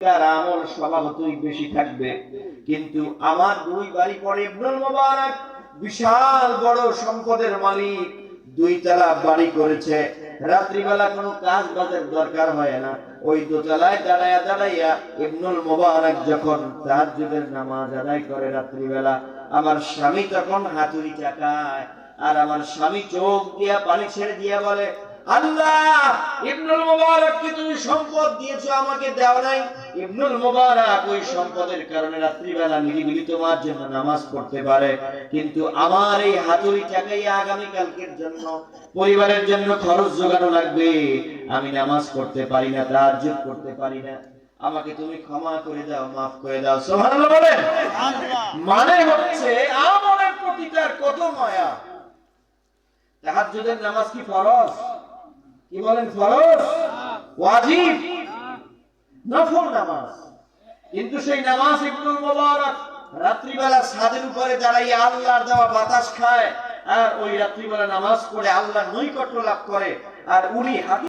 আমল স্বভাবতই বেশি থাকবে, কিন্তু আমার দুই বাড়ি পরে ইবনুল মুবারক বিশাল বড় সম্পদের মালিক, 2 তলা বাড়ি করেছে। রাত্রিবেলা কোনো কাজ বাজের দরকার হয় না, ওই দোতলায় দাঁড়ায়া দাঁড়াইয়া ইবনুল মুবারক যখন তাহাজ্জুদের নামাজ আদায় করে রাত্রিবেলা, আমার স্বামী তখন হাতুড়ি চাকায়, আর আমার স্বামী চোখ দিয়া পানি ছেড়ে দিয়া বলে, আল্লাহ, ইবনুল মুবারককে তুমি সম্পদ দিয়েছো, আমাকে দাও নাই। ইবনুল মুবারক ওই সম্পদের কারণে রাত্রিবেলা নিরিবিলি তোমার জন্য নামাজ পড়তে পারে, কিন্তু আমার এই হাতুড়ি টাকাই আগামী কালকের জন্য পরিবারের জন্য খরচ জোগানো লাগবে, আমি নামাজ পড়তে পারি না, তাহাজ্জুদ করতে পারি না, আমাকে তুমি ক্ষমা করে দাও, মাফ করে দাও। সুবহানাল্লাহ বলেন। মানে হচ্ছে আমলের প্রতি তার কত মায়া। তাহাজ্জুদের নামাজ কি ফরজ? কি বলেন? ফরজ, ওয়াজিব, নফল নামাজ। কিন্তু সেই নামাজ ইবনুল মুবারক রাত্রিবেলা ছাদের উপরে দাঁড়াইয়া আল্লাহর দেওয়া বাতাস খায়, আর ওই রাত্রিবেলা নামাজ পড়ে আল্লাহর নৈকট্য লাভ করে, আর উনি